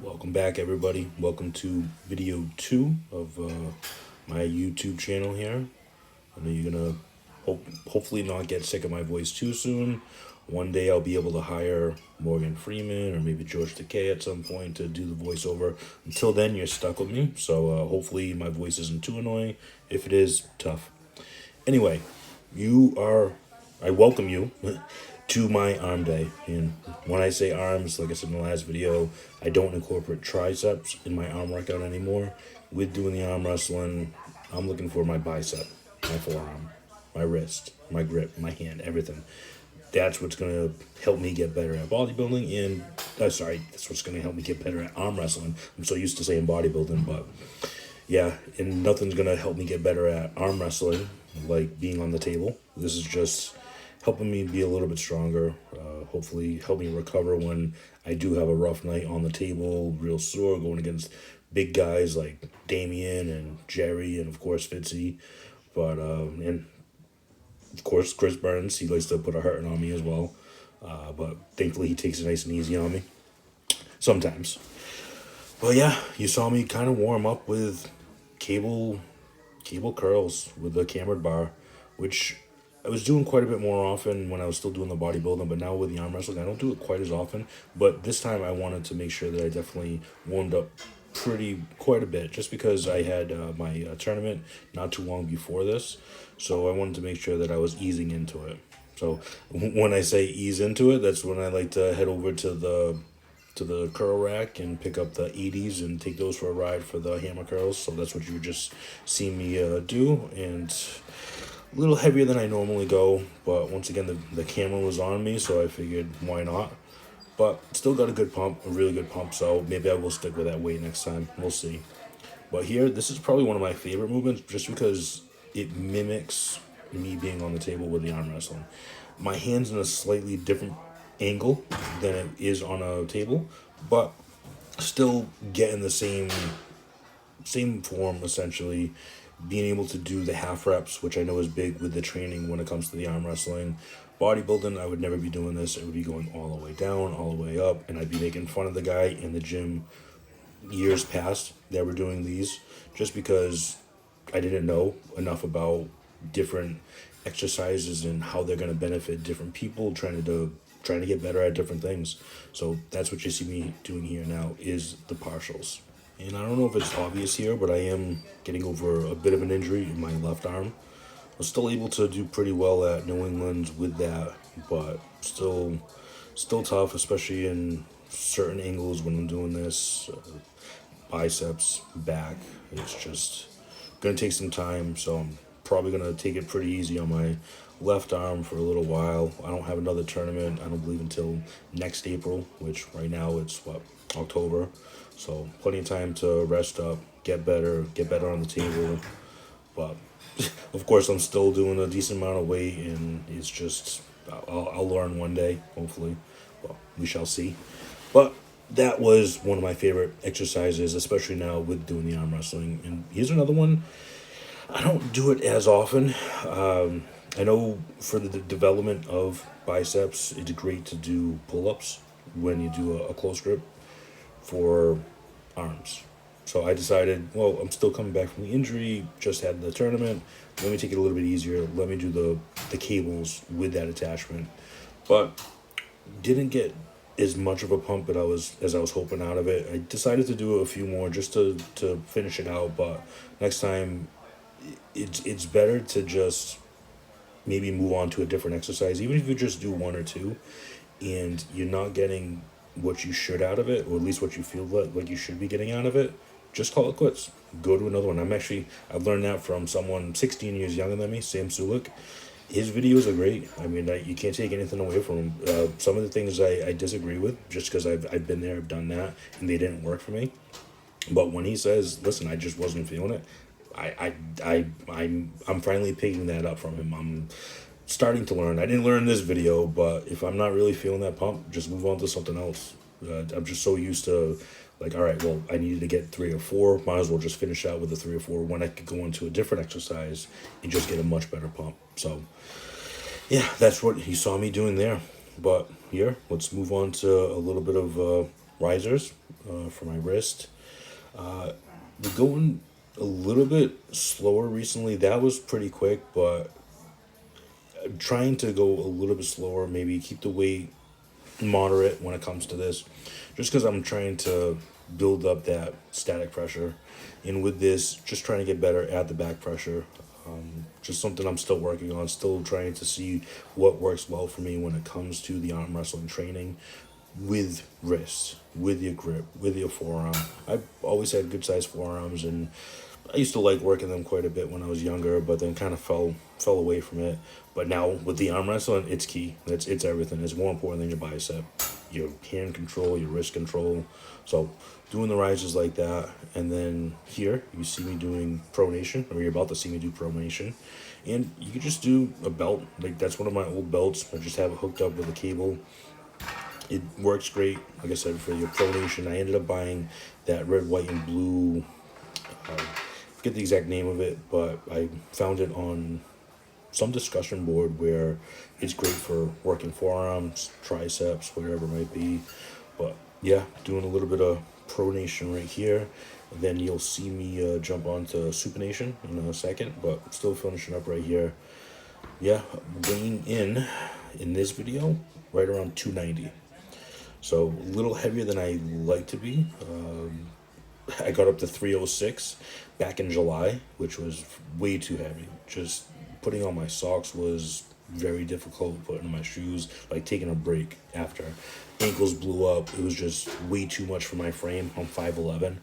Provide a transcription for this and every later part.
Welcome back, everybody. Welcome to video 2 of my YouTube channel here. I know you're gonna hopefully not get sick of my voice too soon. One day I'll be able to hire Morgan Freeman or maybe George Takei at some point to do the voiceover. Until then, you're stuck with me. So hopefully my voice isn't too annoying. If it is, tough. Anyway, I welcome you to my arm day. And when I say arms, like I said in the last video, I don't incorporate triceps in my arm workout anymore. With doing the arm wrestling, I'm looking for my bicep, my forearm, my wrist, my grip, my hand, everything. That's what's going to help me get better at bodybuilding and, that's what's going to help me get better at arm wrestling. I'm so used to saying bodybuilding, but yeah, and nothing's going to help me get better at arm wrestling, like being on the table. This is just helping me be a little bit stronger, hopefully help me recover when I do have a rough night on the table, real sore, going against big guys like Damien and Jerry and, of course, Fitzy. But, and, of course, Chris Burns, he likes to put a hurting on me as well. But thankfully, he takes it nice and easy on me. Sometimes. But yeah, you saw me kind of warm up with cable curls with the cambered bar, which I was doing quite a bit more often when I was still doing the bodybuilding, but now with the arm wrestling, I don't do it quite as often. But this time I wanted to make sure that I definitely warmed up quite a bit, just because I had my tournament not too long before this. So I wanted to make sure that I was easing into it. So when I say ease into it, that's when I like to head over to the curl rack and pick up the 80s and take those for a ride for the hammer curls. So that's what you just see me do. And a little heavier than I normally go, but once again, the camera was on me, so I figured why not. But still got a good pump, a really good pump, so maybe I will stick with that weight next time. We'll see. But here, this is probably one of my favorite movements just because it mimics me being on the table with the arm wrestling. My hand's in a slightly different angle than it is on a table, but still getting the same form, essentially. Being able to do the half reps, which I know is big with the training when it comes to the arm wrestling. Bodybuilding, I would never be doing this. It would be going all the way down, all the way up, and I'd be making fun of the guy in the gym years past that were doing these, just because I didn't know enough about different exercises and how they're going to benefit different people trying to get better at different things. So that's what you see me doing here now is the partials. And I don't know if it's obvious here, but I am getting over a bit of an injury in my left arm. I was still able to do pretty well at New England with that, but still tough, especially in certain angles when I'm doing this. Biceps, back, it's just going to take some time, so I'm probably going to take it pretty easy on my left arm for a little while. I don't have another tournament, I don't believe, until next April, which right now it's, October. So plenty of time to rest up, get better on the table. But of course, I'm still doing a decent amount of weight, and it's just I'll learn one day, hopefully. Well, we shall see. But that was one of my favorite exercises, especially now with doing the arm wrestling. And here's another one. I don't do it as often. I know for the development of biceps, it's great to do pull-ups when you do a close grip for arms. So I decided, well, I'm still coming back from the injury, just had the tournament. Let me take it a little bit easier. Let me do the cables with that attachment. But didn't get as much of a pump as I was hoping out of it. I decided to do a few more just to finish it out, but next time it's better to just maybe move on to a different exercise, even if you just do one or two and you're not getting what you should out of it, or at least what you feel like you should be getting out of it. Just call it quits. Go to another one. I've learned that from someone 16 years younger than me, Sam Sulik. His videos are great. I mean, you can't take anything away from him. Some of the things I disagree with, just because I've been there, I've done that, and they didn't work for me. But when he says, "Listen, I just wasn't feeling it," I'm finally picking that up from him. I'm starting to learn. I didn't learn this video, but if I'm not really feeling that pump, just move on to something else. I'm just so used to, like, all right, well, I needed to get 3 or 4. Might as well just finish out with the 3 or 4 when I could go into a different exercise and just get a much better pump. So, yeah, that's what he saw me doing there. But here, let's move on to a little bit of risers. for my wrist. We're going a little bit slower recently. That was pretty quick, but I'm trying to go a little bit slower, maybe keep the weight moderate when it comes to this, just because I'm trying to build up that static pressure. And with this, just trying to get better at the back pressure. Just something I'm still working on, still trying to see what works well for me when it comes to the arm wrestling training with wrists, with your grip, with your forearm. I've always had good sized forearms, and I used to like working them quite a bit when I was younger, but then kind of fell away from it. But now with the arm wrestling, it's key. It's everything. It's more important than your bicep, your hand control, your wrist control. So doing the rises like that, and then here you see me doing pronation, or you're about to see me do pronation, and you can just do a belt. Like that's one of my old belts. I just have it hooked up with a cable. It works great. Like I said, for your pronation, I ended up buying that red, white, and blue. Forget the exact name of it, but I found it on some discussion board where it's great for working forearms, triceps, whatever it might be. But yeah, doing a little bit of pronation right here. And then you'll see me jump onto supination in a second, but still finishing up right here. Yeah, weighing in this video right around 290. So a little heavier than I like to be. I got up to 306 back in July, which was way too heavy. Just putting on my socks was very difficult, putting on my shoes, like taking a break after. Ankles blew up. It was just way too much for my frame. I'm 5'11".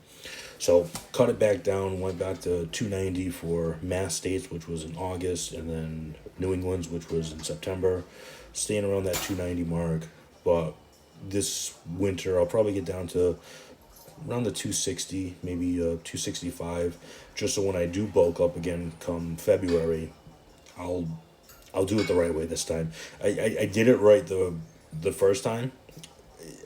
So cut it back down, went back to 290 for Mass States, which was in August, and then New England's, which was in September. Staying around that 290 mark. But this winter, I'll probably get down to around the 260, maybe 265, just so when I do bulk up again come February, I'll do it the right way this time. I did it right the first time.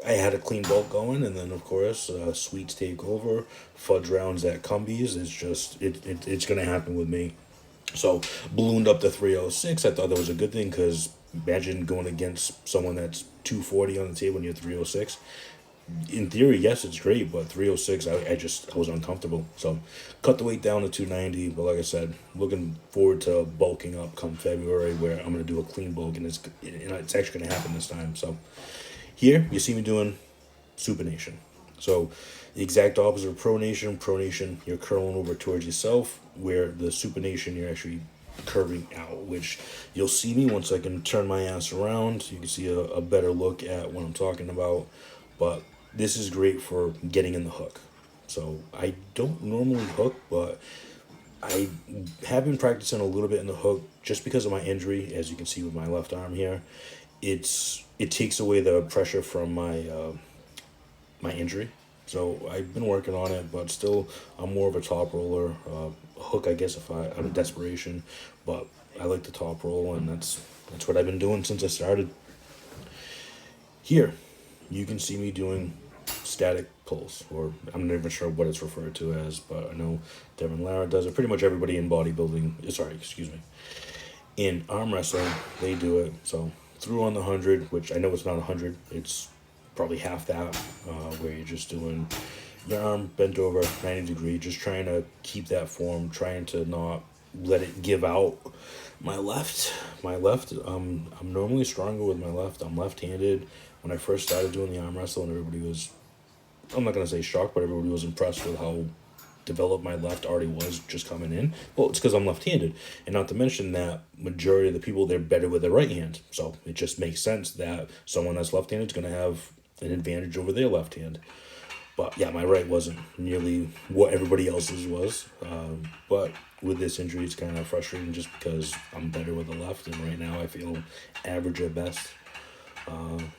I had a clean bulk going, and then of course sweets take over, fudge rounds at Cumbies. It's just it's gonna happen with me. So ballooned up to 306. I thought that was a good thing, because imagine going against someone that's 240 on the table and you're 306. In theory, yes, it's great, but 306, I was uncomfortable. So cut the weight down to 290. But like I said, looking forward to bulking up come February, where I'm gonna do a clean bulk, and it's actually gonna happen this time. So here you see me doing supination. So the exact opposite of pronation. Pronation, you're curling over towards yourself, where the supination, you're actually curving out, which you'll see me once I can turn my ass around. You can see a better look at what I'm talking about. But this is great for getting in the hook. So I don't normally hook, but I have been practicing a little bit in the hook just because of my injury. As you can see with my left arm here, it takes away the pressure from my injury. So I've been working on it, but still I'm more of a top roller. Hook, I guess, if out of desperation, but I like the top roll, and that's what I've been doing since I started. Here you can see me doing static pulls, or I'm not even sure what it's referred to as, but I know Devin Lara does it. Pretty much everybody in bodybuilding, in arm wrestling, they do it. So threw on the 100, which I know it's not 100, it's probably half that, where you're just doing your arm bent over 90 degree, just trying to keep that form, trying to not let it give out. My left, I'm normally stronger with my left. I'm left-handed. When I first started doing the arm wrestling, everybody was, I'm not going to say shocked, but everybody was impressed with how developed my left already was just coming in. Well, it's because I'm left-handed. And not to mention that majority of the people, they're better with their right hand. So it just makes sense that someone that's left-handed is going to have an advantage over their left hand. But yeah, my right wasn't nearly what everybody else's was. But with this injury, it's kind of frustrating just because I'm better with the left, and right now I feel average at best.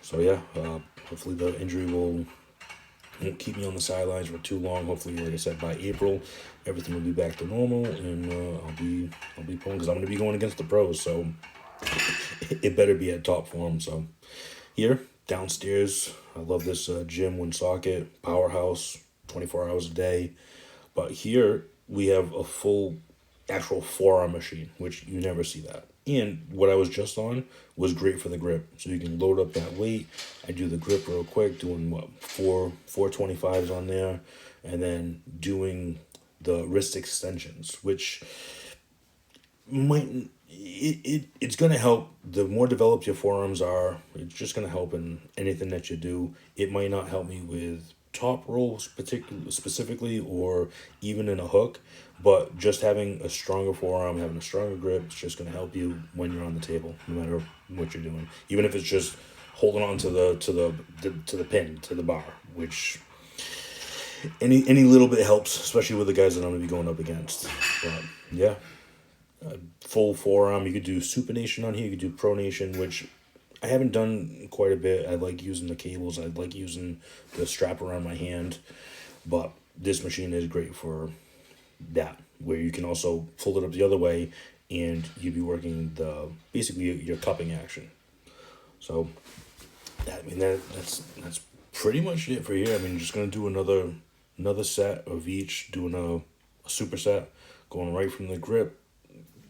So yeah, hopefully the injury won't keep me on the sidelines for too long. Hopefully, like I said, by April, everything will be back to normal, and I'll be pulling, because I'm going to be going against the pros. So it better be at top form. So here, downstairs, I love this gym, Woonsocket, powerhouse, 24 hours a day. But here we have a full actual forearm machine, which you never see that. And what I was just on was great for the grip. So you can load up that weight. I do the grip real quick, doing what, 425s on there, and then doing the wrist extensions, which might it's gonna help. The more developed your forearms are, it's just gonna help in anything that you do. It might not help me with top rolls specifically, or even in a hook, but just having a stronger forearm, having a stronger grip, it's just gonna help you when you're on the table, no matter what you're doing. Even if it's just holding on to the pin, to the bar, which any little bit helps, especially with the guys that I'm gonna be going up against. But yeah, full forearm. You could do supination on here. You could do pronation, which I haven't done quite a bit. I like using the cables. I like using the strap around my hand. But this machine is great for that, where you can also fold it up the other way and you'd be working basically your cupping action. So that's pretty much it for here. I mean, just gonna do another set of each, doing a superset, going right from the grip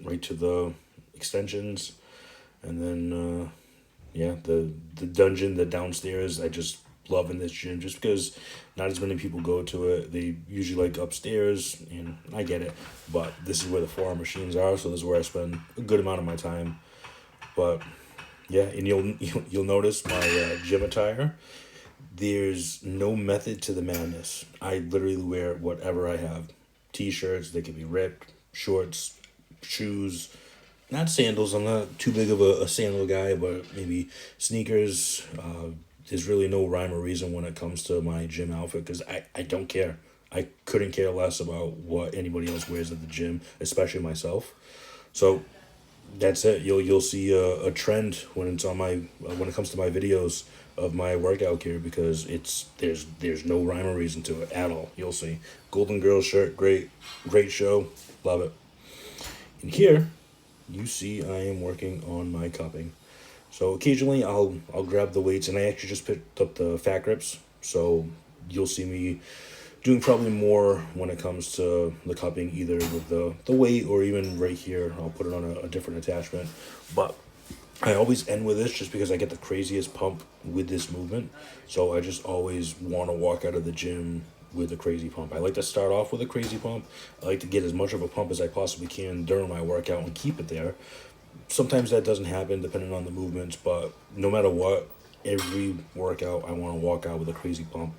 right to the extensions, and then yeah, the dungeon, the downstairs, I just love in this gym, just because not as many people go to it. They usually like upstairs, and I get it, but this is where the forearm machines are, so this is where I spend a good amount of my time. But yeah, and you'll notice my gym attire. There's no method to the madness. I literally wear whatever I have. T-shirts, they can be ripped, shorts, shoes, not sandals. I'm not too big of a sandal guy, but maybe sneakers. There's really no rhyme or reason when it comes to my gym outfit, because I don't care. I couldn't care less about what anybody else wears at the gym, especially myself. So that's it. You'll see a trend when it's on my when it comes to my videos of my workout gear, because there's no rhyme or reason to it at all. You'll see. Golden Girls shirt, great show, love it. And here, you see I am working on my cupping. So occasionally I'll grab the weights, and I actually just picked up the fat grips. So you'll see me doing probably more when it comes to the cupping, either with the weight, or even right here, I'll put it on a different attachment. But I always end with this just because I get the craziest pump with this movement. So I just always want to walk out of the gym with a crazy pump. I like to start off with a crazy pump. I like to get as much of a pump as I possibly can during my workout and keep it there. Sometimes that doesn't happen depending on the movements, but no matter what, every workout I want to walk out with a crazy pump,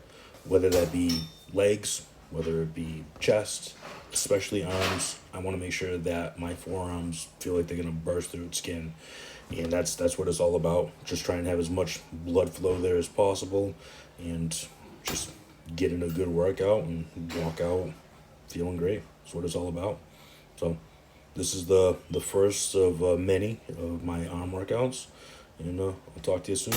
whether that be legs, whether it be chest, especially arms. I want to make sure that my forearms feel like they're going to burst through its skin. And that's what it's all about. Just trying to have as much blood flow there as possible, and just get in a good workout and walk out feeling great. That's what it's all about. So this is the first of many of my arm workouts, and I'll talk to you soon.